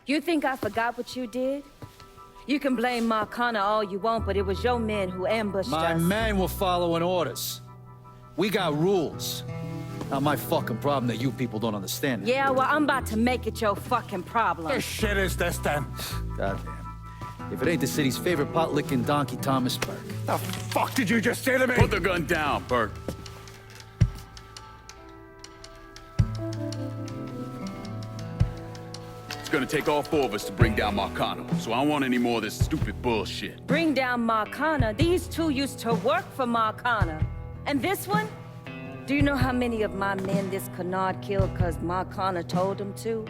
You think I forgot what you did? You can blame Marcana all you want, but it was your men who ambushed us. My men were following orders. We got rules. Not my fucking problem that you people don't understand it. Yeah, well, I'm about to make it your fucking problem. What shit is this, then? Goddamn. If it ain't the city's favorite pot-licking donkey, Thomas Burke. The fuck did you just say to me? Put the gun down, Burke. It's gonna take all four of us to bring down Marcano, so I don't want any more of this stupid bullshit. Bring down Marcana? These two used to work for Marcana. And this one? Do you know how many of my men this canard killed because Marcana told him to?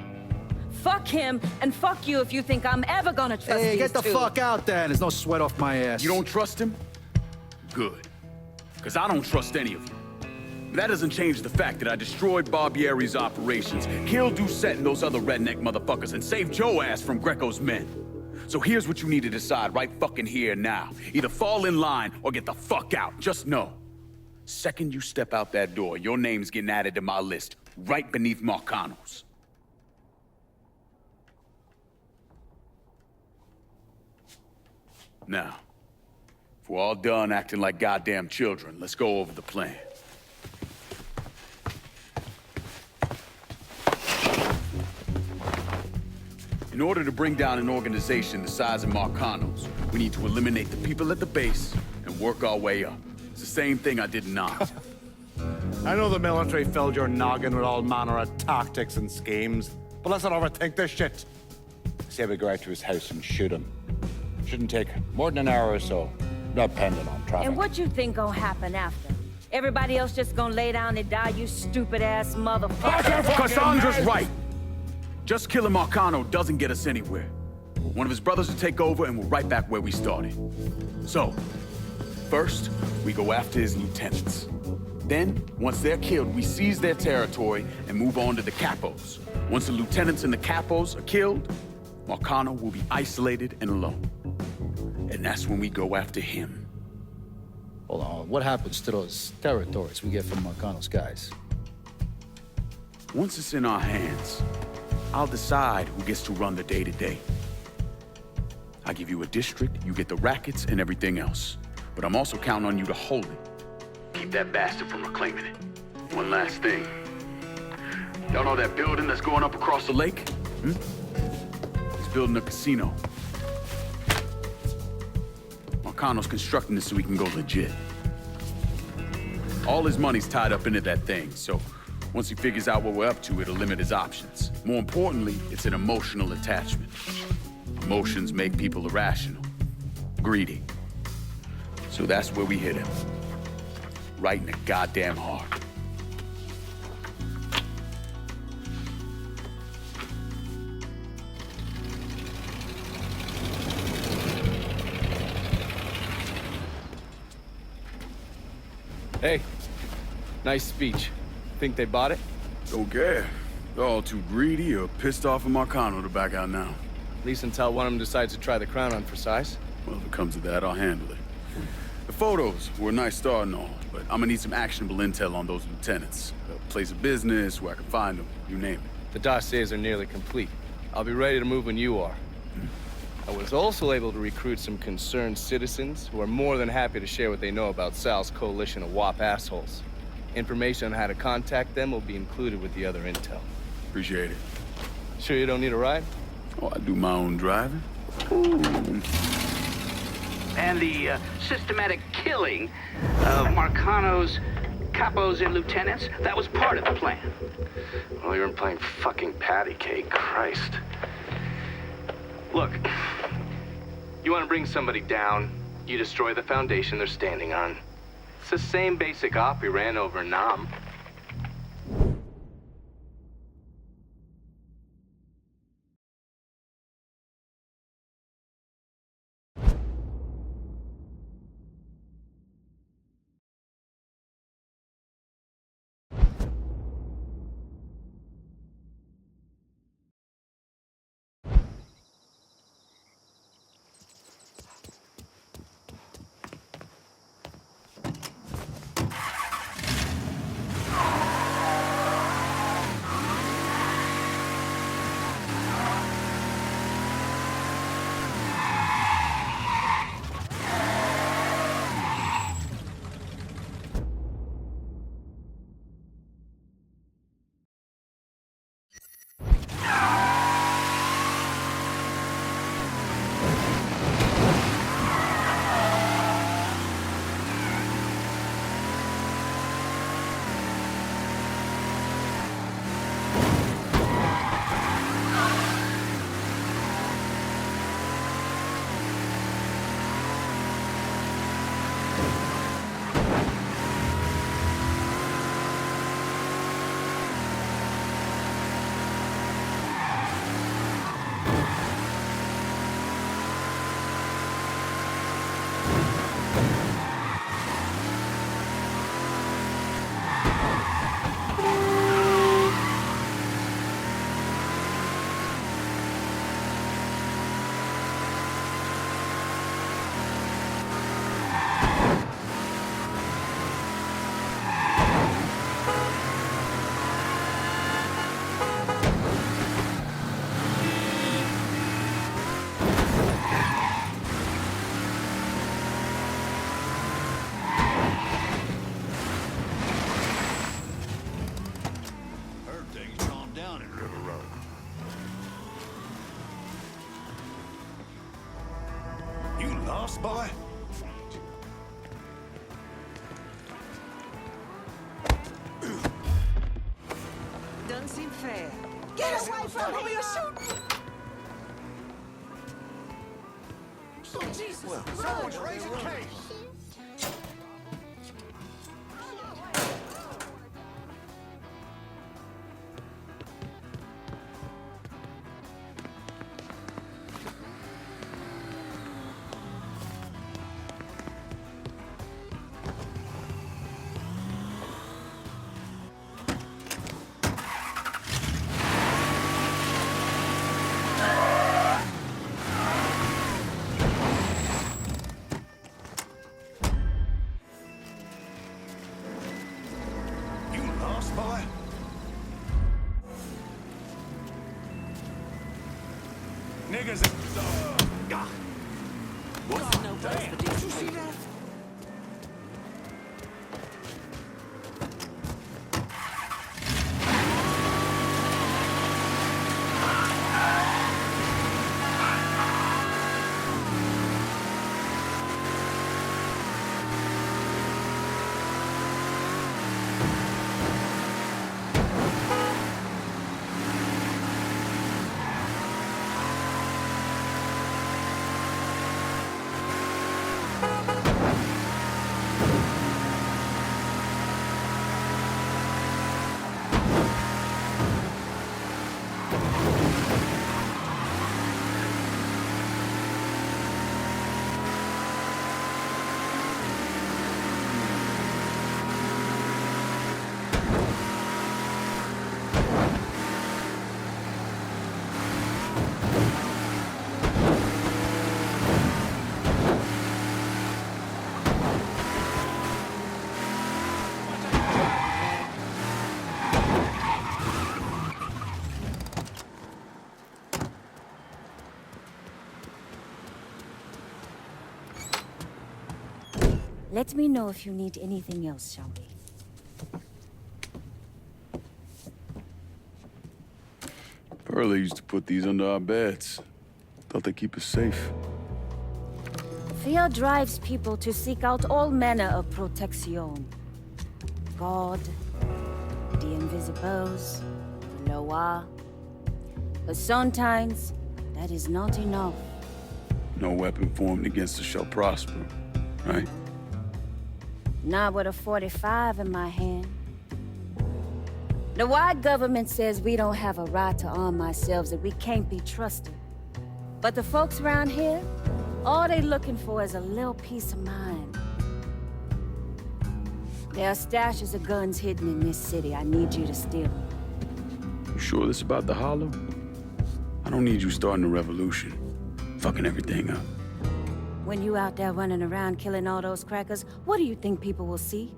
Fuck him, and fuck you if you think I'm ever gonna trust these Hey, get the two. fuck out there. There's no sweat off my ass. You don't trust him? Good. Because I don't trust any of you. That doesn't change the fact that I destroyed Barbieri's operations, killed Doucette and those other redneck motherfuckers, and saved Joe ass from Greco's men. So here's what you need to decide right fucking here now. Either fall in line or get the fuck out. Just know. Second you step out that door, your name's getting added to my list, right beneath Marcano's. Now, if we're all done acting like goddamn children, let's go over the plan. In order to bring down an organization the size of Marcano's, we need to eliminate the people at the base and work our way up. It's the same thing I did in Knox. I know the military filled your noggin with all manner of tactics and schemes, but let's not overthink this shit. Say we go out to his house and shoot him. Shouldn't take more than an hour or so, depending on traffic. And what you think gonna happen after? Everybody else just gonna lay down and die, you stupid-ass motherfucker? Cassandra's right! Just killing Marcano doesn't get us anywhere. One of his brothers will take over and we're right back where we started. So, first, we go after his lieutenants. Then, once they're killed, we seize their territory and move on to the capos. Once the lieutenants and the capos are killed, Marcano will be isolated and alone. And that's when we go after him. Hold on, what happens to those territories we get from Marcano's guys? Once it's in our hands, I'll decide who gets to run the day-to-day. I give you a district, you get the rackets and everything else. But I'm also counting on you to hold it. Keep that bastard from reclaiming it. One last thing. Y'all know that building that's going up across the lake? He's building a casino. Marcano's constructing this so he can go legit. All his money's tied up into that thing, so once he figures out what we're up to, it'll limit his options. More importantly, it's an emotional attachment. Emotions make people irrational, greedy. So that's where we hit him. Right in the goddamn heart. Hey, nice speech. Think they bought it? Don't care. They're all too greedy or pissed off at Marcano to back out now. At least until one of them decides to try the crown on for size. Well, if it comes to that, I'll handle it. The photos were a nice start and all, but I'm gonna need some actionable intel on those lieutenants. A place of business, where I can find them, you name it. The dossiers are nearly complete. I'll be ready to move when you are. I was also able to recruit some concerned citizens who are more than happy to share what they know about Sal's coalition of WAP assholes. Information on how to contact them will be included with the other intel. Appreciate it. Sure you don't need a ride? Oh, I do my own driving. And the systematic killing of Marcano's capos and lieutenants, that was part of the plan. Well, you're playing fucking patty cake, Christ. Look, you want to bring somebody down, you destroy the foundation they're standing on. It's the same basic op we ran over in Nam. Lost, boy? Doesn't seem fair. Get away from me! You're shooting! Oh, Jesus! Well, someone's raising case! Boy. Niggas. What's no place for these? You see that? Let me know if you need anything else, shall we? Pearlie used to put these under our beds. Thought they keep us safe. Fear drives people to seek out all manner of protection. God, the Invisibles, the Loa. But sometimes, that is not enough. No weapon formed against us shall prosper, right? Not with a 45 in my hand. The white government says we don't have a right to arm ourselves, that we can't be trusted. But the folks around here, all they looking for is a little peace of mind. There are stashes of guns hidden in this city. I need you to steal them. You sure this about the Hollow? I don't need you starting a revolution, fucking everything up. When you out there running around killing all those crackers, what do you think people will see?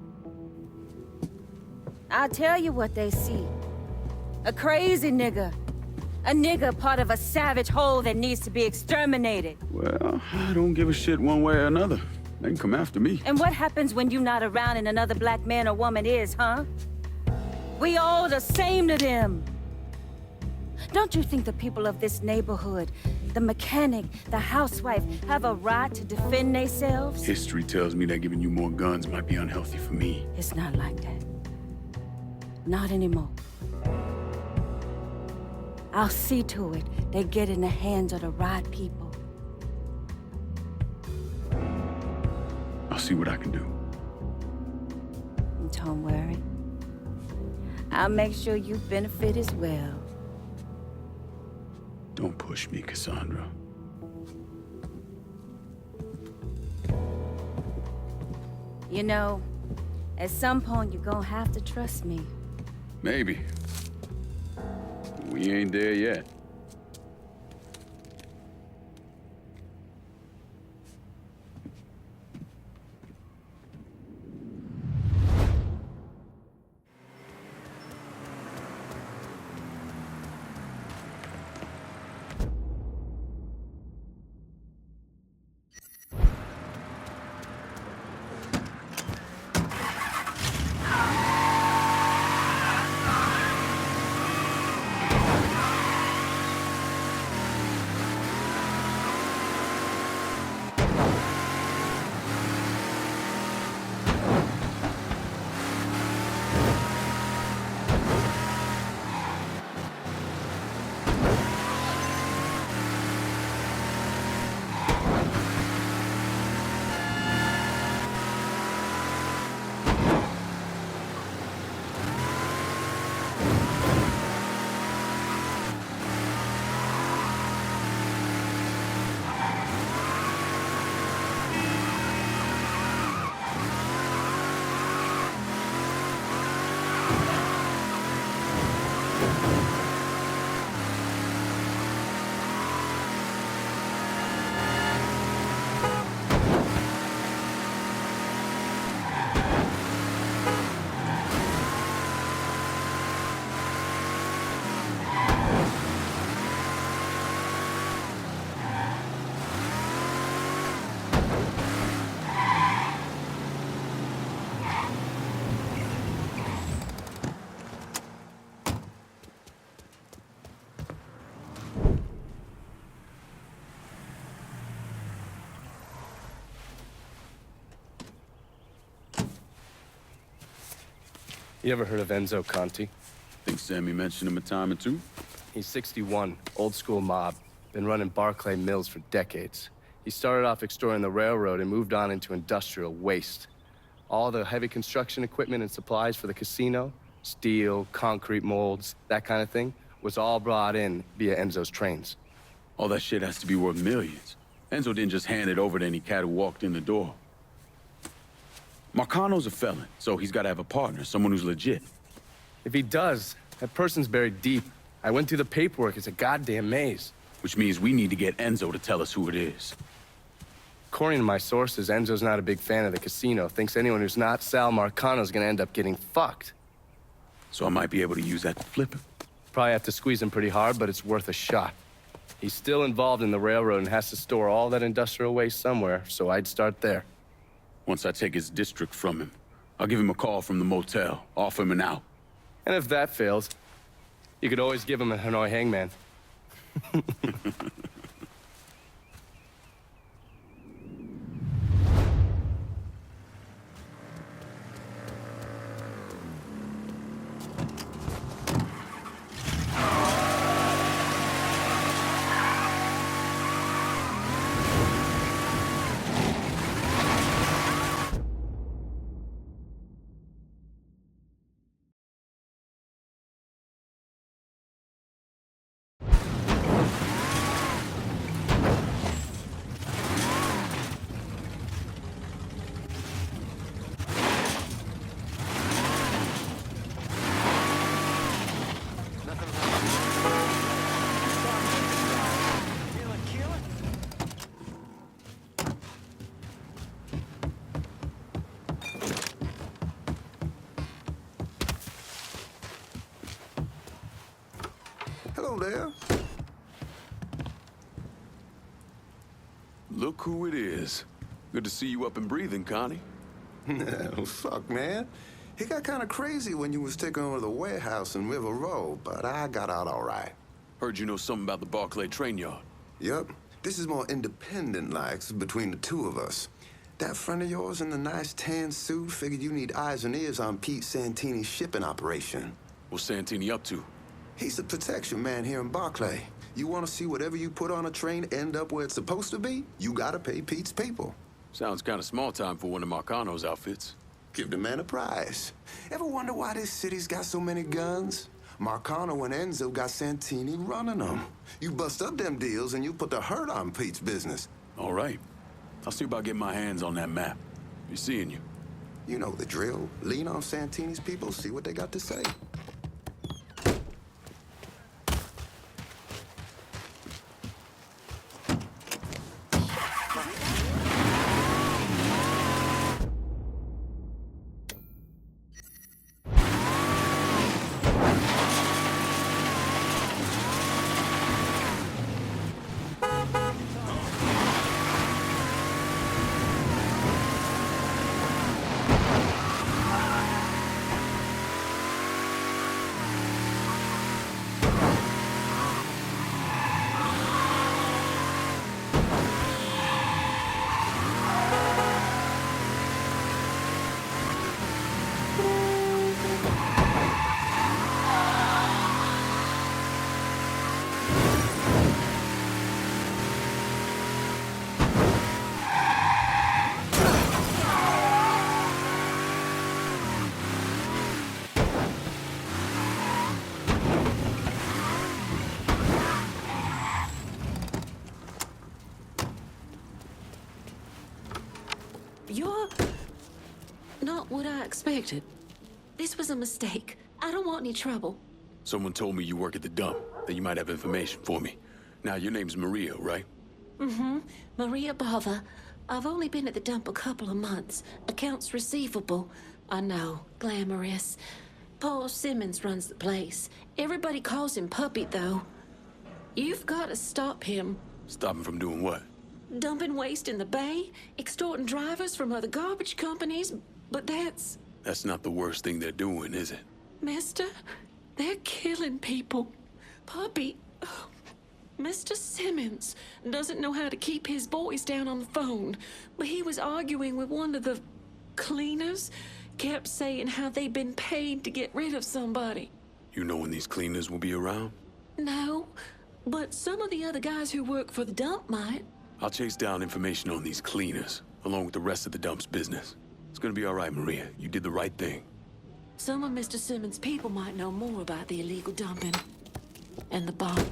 I'll tell you what they see. A crazy nigga. A nigga part of a savage whole that needs to be exterminated. Well, I don't give a shit one way or another. They can come after me. And what happens when you're not around and another black man or woman is, huh? We all the same to them. Don't you think the people of this neighborhood, the mechanic, the housewife, have a right to defend themselves? History tells me that giving you more guns might be unhealthy for me. It's not like that. Not anymore. I'll see to it they get in the hands of the right people. I'll see what I can do. Don't worry. I'll make sure you benefit as well. Don't push me, Cassandra. You know, at some point you're gonna have to trust me. Maybe. We ain't there yet. You ever heard of Enzo Conti? Think Sammy mentioned him a time or two? He's 61, old school mob. Been running Barclay Mills for decades. He started off extorting the railroad and moved on into industrial waste. All the heavy construction equipment and supplies for the casino, steel, concrete molds, that kind of thing, was all brought in via Enzo's trains. All that shit has to be worth millions. Enzo didn't just hand it over to any cat who walked in the door. Marcano's a felon, so he's got to have a partner, someone who's legit. If he does, that person's buried deep. I went through the paperwork. It's a goddamn maze. Which means we need to get Enzo to tell us who it is. According to my sources, Enzo's not a big fan of the casino. Thinks anyone who's not Sal Marcano's gonna end up getting fucked. So I might be able to use that to flip him. Probably have to squeeze him pretty hard, but it's worth a shot. He's still involved in the railroad and has to store all that industrial waste somewhere, so I'd start there. Once I take his district from him, I'll give him a call from the motel, offer him an out. And if that fails, you could always give him a Hanoi hangman. Look who it is. Good to see you up and breathing, Connie. Well, fuck, man. He got kind of crazy when you was taking over the warehouse in River Road, but I got out all right. Heard you know something about the Barclay train yard. Yep. This is more independent-like between the two of us. That friend of yours in the nice tan suit figured you need eyes and ears on Pete Santini's shipping operation. What's Santini up to? He's the protection man here in Barclay. You want to see whatever you put on a train end up where it's supposed to be? You gotta pay Pete's people. Sounds kind of small time for one of Marcano's outfits. Give the man a prize. Ever wonder why this city's got so many guns? Marcano and Enzo got Santini running them. You bust up them deals and you put the hurt on Pete's business. All right. I'll see about getting my hands on that map. Be seeing you. You know the drill. Lean on Santini's people, see what they got to say. You're not what I expected. This was a mistake. I don't want any trouble. Someone told me you work at the dump, that you might have information for me. Now, your name's Maria, right? Mm-hmm. Maria Bother. I've only been at the dump a couple of months. Accounts receivable. I know. Glamorous. Paul Simmons runs the place. Everybody calls him Puppy, though. You've got to stop him. Stop him from doing what? Dumping waste in the bay, extorting drivers from other garbage companies, but that's... That's not the worst thing they're doing, is it? Mister, they're killing people. Puppy... Mr. Simmons doesn't know how to keep his voice down on the phone, but he was arguing with one of the cleaners, kept saying how they'd been paid to get rid of somebody. You know when these cleaners will be around? No, but some of the other guys who work for the dump might. I'll chase down information on these cleaners, along with the rest of the dump's business. It's gonna be all right, Maria. You did the right thing. Some of Mr. Simmons' people might know more about the illegal dumping and the bomb.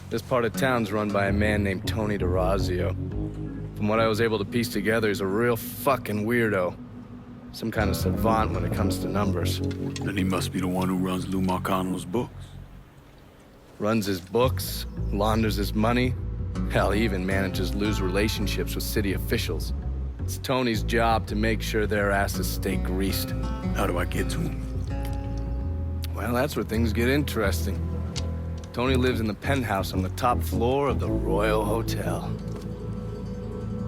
This part of town's run by a man named Tony DeRazio. From what I was able to piece together, he's a real fucking weirdo. Some kind of savant when it comes to numbers. Then he must be the one who runs Lou Marcano's books. Runs his books, launders his money. Hell, he even manages Lou's relationships with city officials. It's Tony's job to make sure their asses stay greased. How do I get to him? Well, that's where things get interesting. Tony lives in the penthouse on the top floor of the Royal Hotel.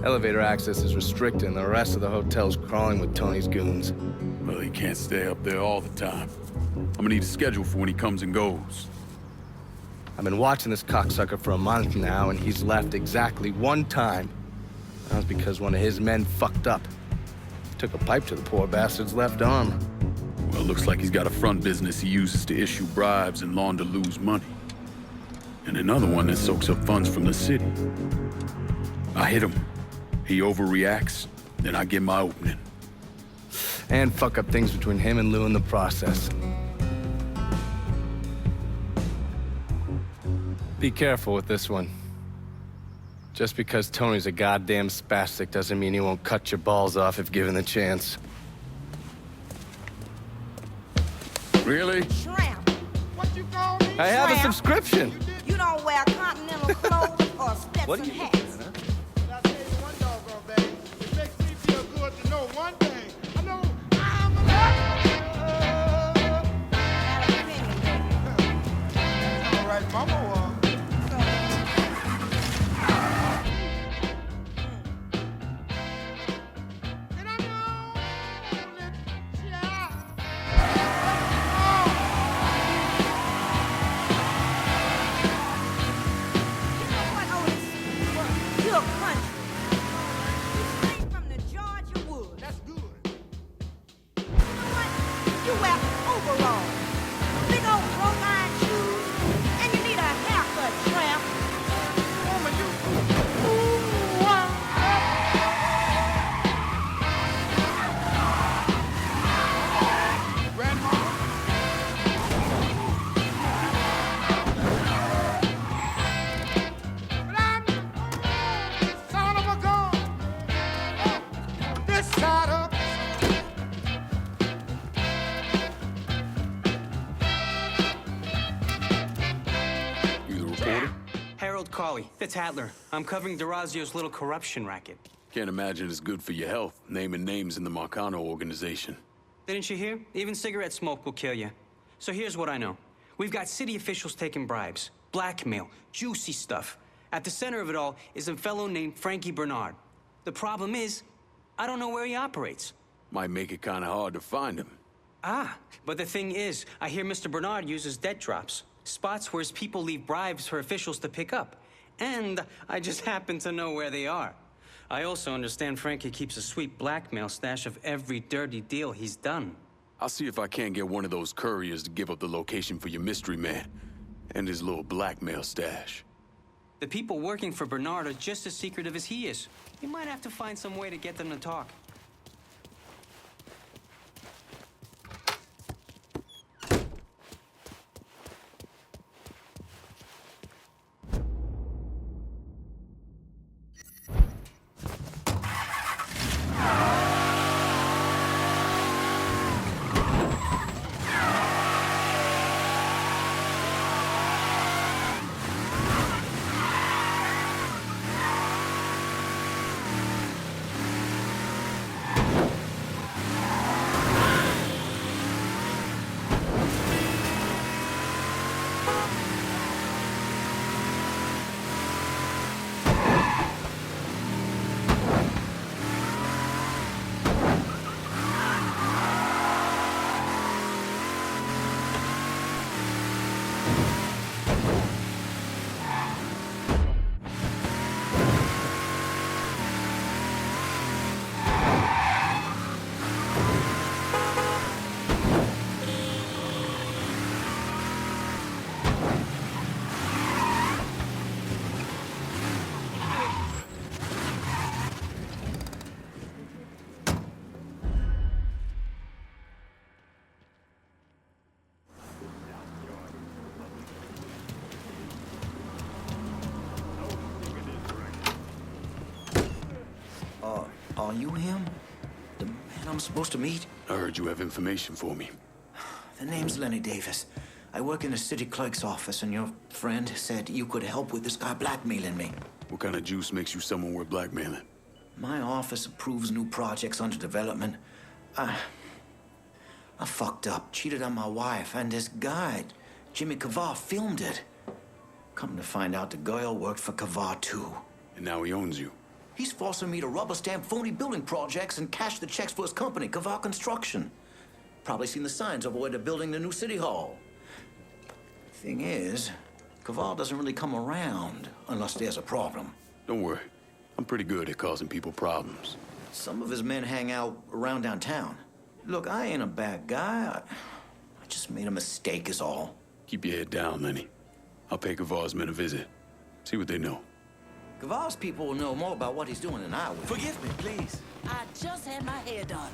Elevator access is restricted, and the rest of the hotel's crawling with Tony's goons. Well, he can't stay up there all the time. I'm gonna need a schedule for when he comes and goes. I've been watching this cocksucker for a month now, and he's left exactly one time. That was because one of his men fucked up. Took a pipe to the poor bastard's left arm. Well, looks like he's got a front business he uses to issue bribes and launder Lou's money. And another one that soaks up funds from the city. I hit him. He overreacts, then I get my opening. And fuck up things between him and Lou in the process. Be careful with this one. Just because Tony's a goddamn spastic doesn't mean he won't cut your balls off if given the chance. Really? Shrimp. What you call me? I have a subscription. You don't wear continental clothes or Stetson hats. I'll tell you one doggone thing. It makes me feel good to know one thing. I know I'm alive. All right, Mama. It's Adler. I'm covering Durazio's little corruption racket. Can't imagine it's good for your health, naming names in the Marcano organization. Didn't you hear? Even cigarette smoke will kill you. So here's what I know. We've got city officials taking bribes, blackmail, juicy stuff. At the center of it all is a fellow named Frankie Bernard. The problem is, I don't know where he operates. Might make it kind of hard to find him. Ah, but the thing is, I hear Mr. Bernard uses debt drops, spots where his people leave bribes for officials to pick up. And I just happen to know where they are. I also understand Frankie keeps a sweet blackmail stash of every dirty deal he's done. I'll see if I can't get one of those couriers to give up the location for your mystery man and his little blackmail stash. The people working for Bernard are just as secretive as he is. You might have to find some way to get them to talk. Are you him? The man I'm supposed to meet? I heard you have information for me. The name's Lenny Davis. I work in the city clerk's office, and your friend said you could help with this guy blackmailing me. What kind of juice makes you someone worth blackmailing? My office approves new projects under development. I fucked up, cheated on my wife, and this guy, Jimmy Kavar, filmed it. Come to find out the girl worked for Kavar too. And now he owns you. He's forcing me to rubber stamp phony building projects and cash the checks for his company, Kavar Construction. Probably seen the signs over where they're building the new city hall. Thing is, Kavar doesn't really come around unless there's a problem. Don't worry. I'm pretty good at causing people problems. Some of his men hang out around downtown. Look, I ain't a bad guy. I just made a mistake is all. Keep your head down, Lenny. I'll pay Kavar's men a visit. See what they know. Kavar's people will know more about what he's doing than I will. Forgive me, please. I just had my hair done.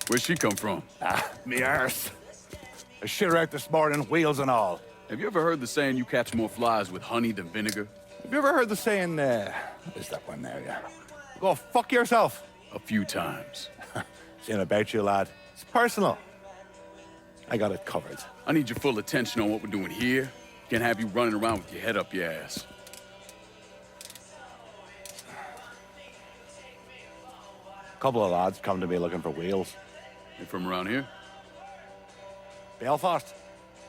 Where'd she come from? Me arse. I shit her out this morning, wheels and all. Have you ever heard the saying you catch more flies with honey than vinegar? Have you ever heard the saying, what is that one there, yeah? Go fuck yourself. A few times. Saying about you, lad. It's personal. I got it covered. I need your full attention on what we're doing here. Can't have you running around with your head up your ass. A couple of lads come to me looking for wheels. You from around here? Belfast.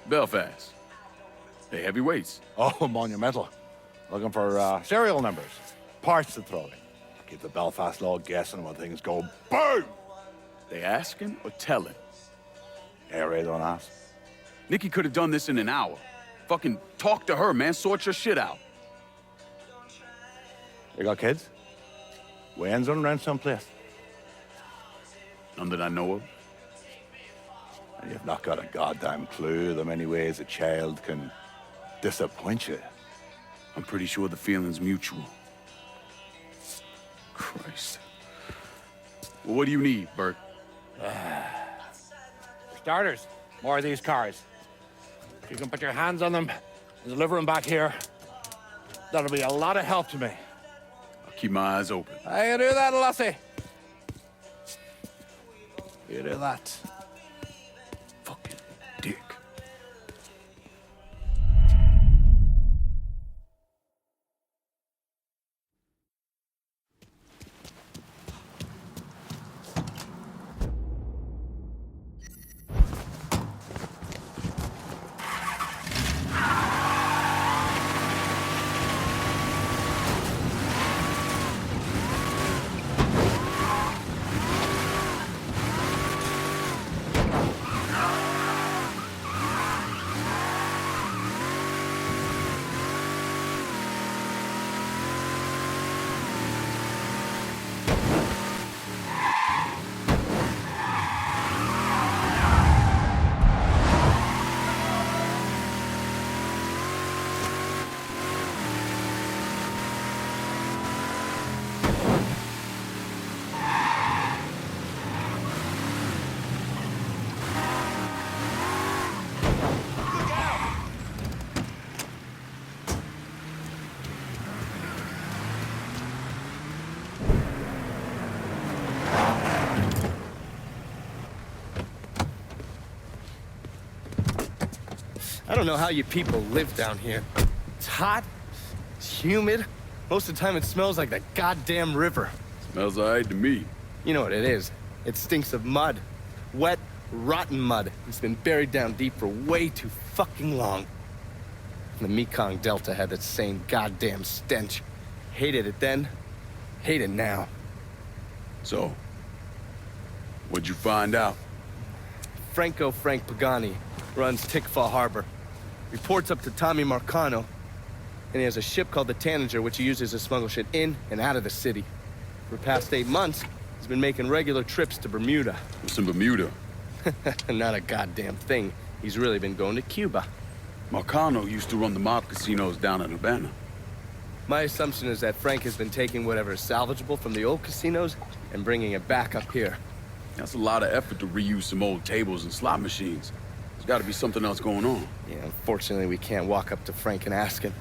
Belfast. They heavyweights. Oh, monumental. Looking for serial numbers. Parts to throw in. Keep the Belfast law guessing when things go boom! They asking or telling? Yeah, Ray, don't ask. Nikki could have done this in an hour. Fucking talk to her, man. Sort your shit out. You got kids? Wayne's running around someplace. None that I know of. And you've not got a goddamn clue the many ways a child can disappoint you. I'm pretty sure the feeling's mutual. Christ. Well, what do you need, Bert? Starters, more of these cars. If you can put your hands on them and deliver them back here, that'll be a lot of help to me. I'll keep my eyes open. I can do that, Lassie. You do that. Fucking dick. I don't know how you people live down here. It's hot, it's humid. Most of the time it smells like the goddamn river. Smells all right to me. You know what it is. It stinks of mud. Wet, rotten mud. It's been buried down deep for way too fucking long. The Mekong Delta had that same goddamn stench. Hated it then, hate it now. So, what'd you find out? Frank Pagani runs Tikfa Harbor. Reports up to Tommy Marcano, and he has a ship called the Tanager, which he uses to smuggle shit in and out of the city. For the past 8 months, he's been making regular trips to Bermuda. What's in Bermuda? Not a goddamn thing. He's really been going to Cuba. Marcano used to run the mob casinos down in Havana. My assumption is that Frank has been taking whatever is salvageable from the old casinos and bringing it back up here. That's a lot of effort to reuse some old tables and slot machines. There's gotta be something else going on. Yeah, unfortunately, we can't walk up to Frank and ask him.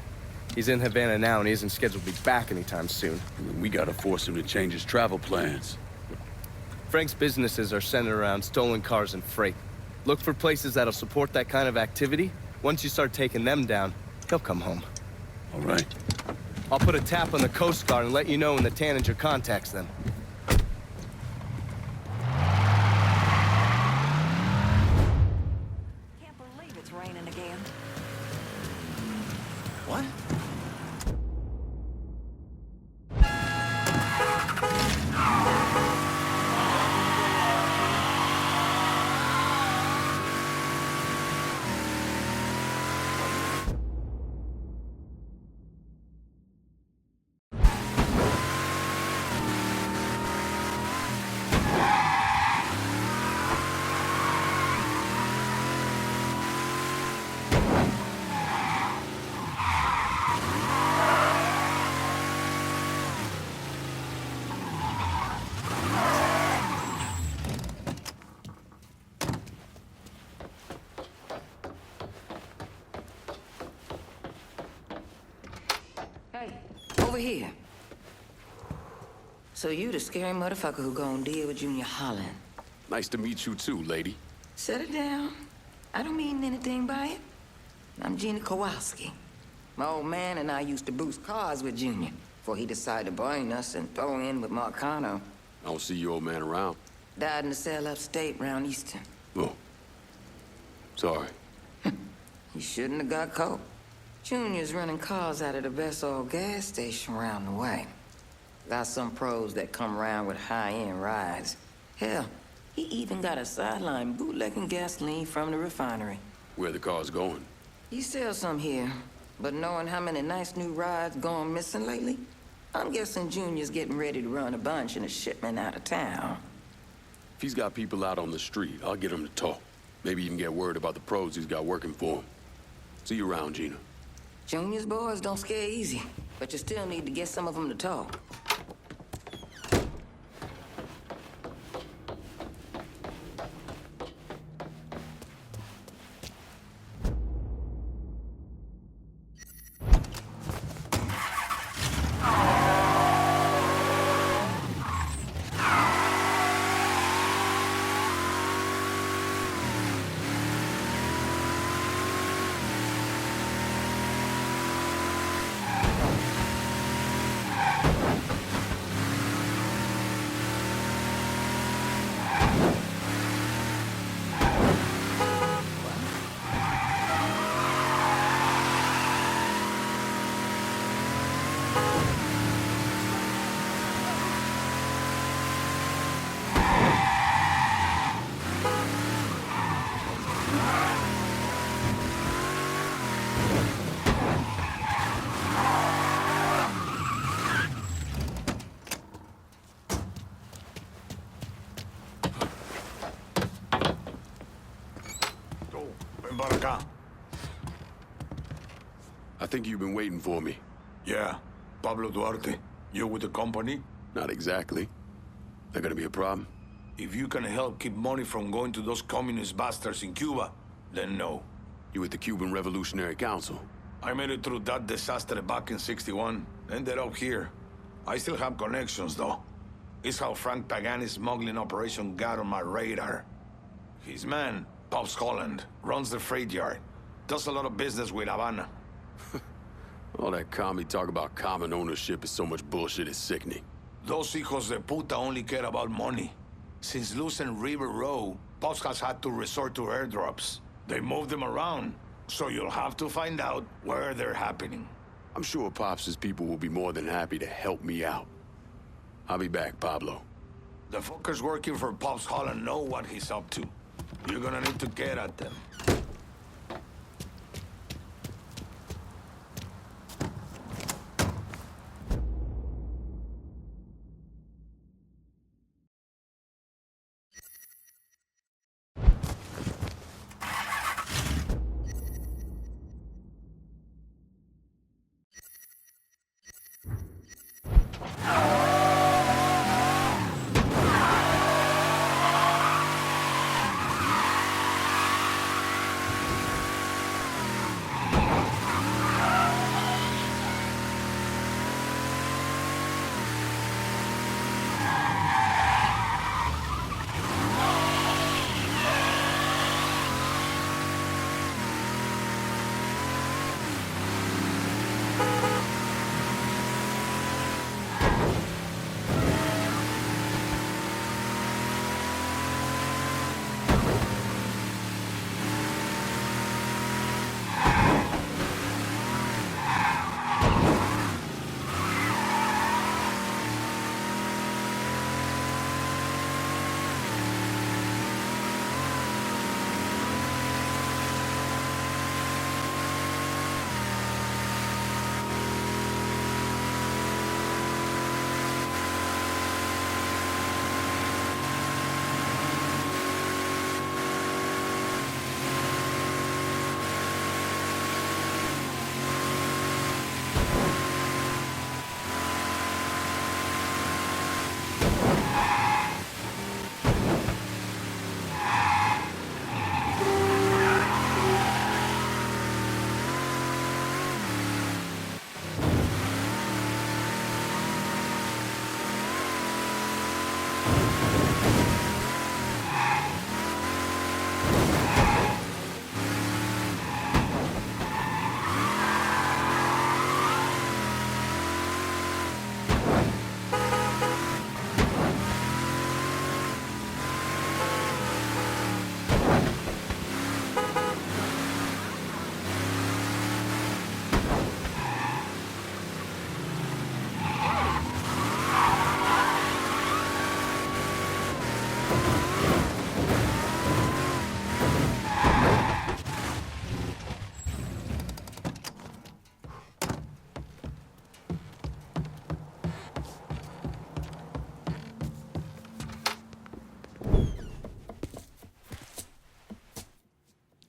He's in Havana now, and he isn't scheduled to be back anytime soon. We gotta force him to change his travel plans. Frank's businesses are centered around stolen cars and freight. Look for places that'll support that kind of activity. Once you start taking them down, he'll come home. All right. I'll put a tap on the Coast Guard and let you know when the Tanager contacts them. Can't believe it's raining again. What? Hey, over here. So you the scary motherfucker who gonna deal with Junior Holland. Nice to meet you too, lady. Set it down. I don't mean anything by it. I'm Gina Kowalski. My old man and I used to boost cars with Junior before he decided to bring us and throw in with Marcano. I don't see your old man around. Died in a cell upstate round Easton. Oh. Sorry. He shouldn't have got caught. Junior's running cars out of the best old gas station around the way. Got some pros that come around with high-end rides. Hell, he even got a sideline bootlegging gasoline from the refinery. Where the car's going? He sells some here, but knowing how many nice new rides gone missing lately, I'm guessing Junior's getting ready to run a bunch in a shipment out of town. If he's got people out on the street, I'll get him to talk. Maybe even get word about the pros he's got working for him. See you around, Gina. Junior's boys don't scare easy, but you still need to get some of them to talk. I think you've been waiting for me. Yeah. Pablo Duarte, you with the company? Not exactly. That gonna be a problem? If you can help keep money from going to those communist bastards in Cuba, then no. You with the Cuban Revolutionary Council? I made it through that disaster back in '61. Ended up here. I still have connections, though. It's how Frank Pagani's smuggling operation got on my radar. His man, Pops Holland, runs the freight yard. Does a lot of business with Havana. All that commie talk about common ownership is so much bullshit, it's sickening. Those hijos de puta only care about money. Since losing River Row, Pops has had to resort to airdrops. They move them around, so you'll have to find out where they're happening. I'm sure Pops' people will be more than happy to help me out. I'll be back, Pablo. The fuckers working for Pops Holland know what he's up to. You're gonna need to get at them.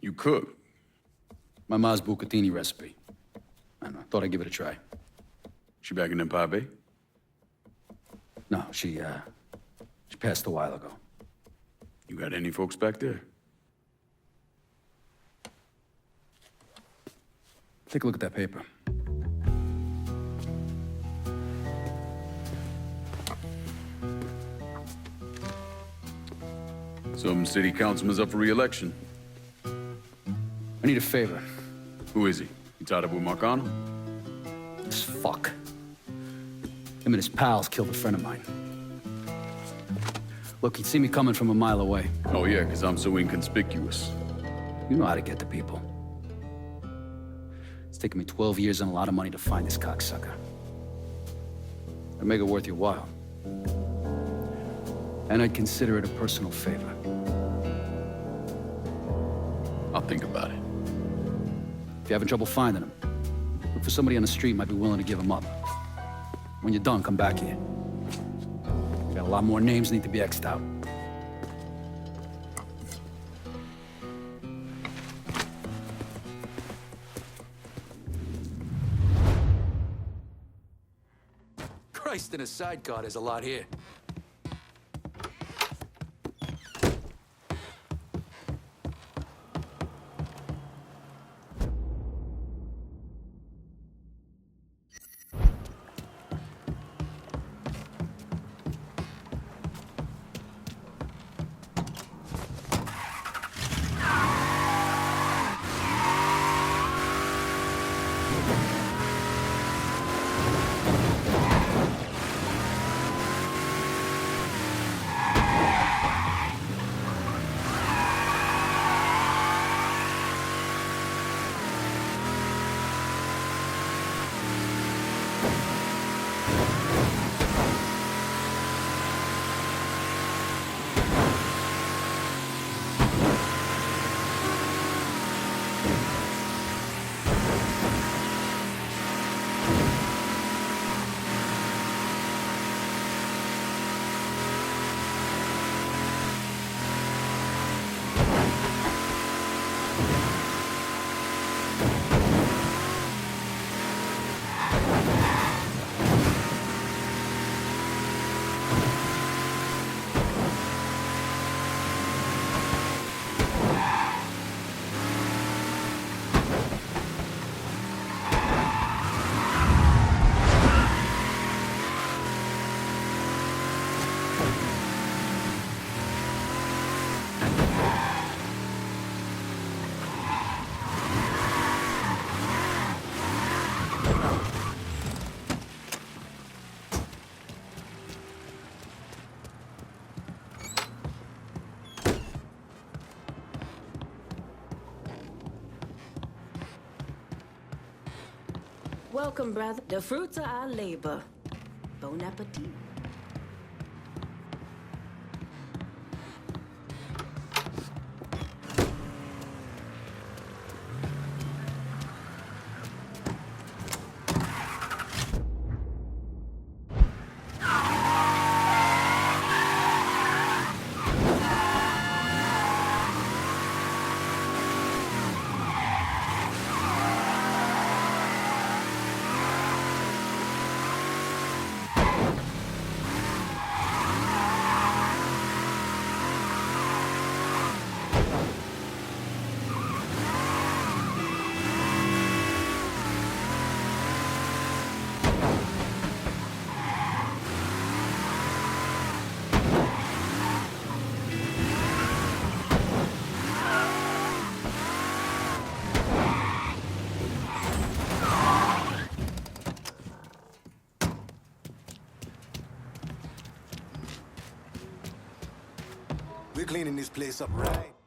You cook? My ma's bucatini recipe. I don't know, thought I'd give it a try. She back in Empire Bay? No, she passed a while ago. You got any folks back there? Take a look at that paper. Some city councilman's up for re-election. I need a favor. Who is he? You tied up with Marcano? This fuck. Him and his pals killed a friend of mine. Look, he'd see me coming from a mile away. Oh yeah, because I'm so inconspicuous. You know how to get to people. It's taken me 12 years and a lot of money to find this cocksucker. I'd make it worth your while. And I'd consider it a personal favor. I'll think about it. If you're having trouble finding him, look for somebody on the street might be willing to give him up. When you're done, come back here. We got a lot more names need to be X'd out. Christ, in a sidecar, there's a lot here. Welcome, brother. The fruits of our labor. Bon appetit. We're cleaning this place up right.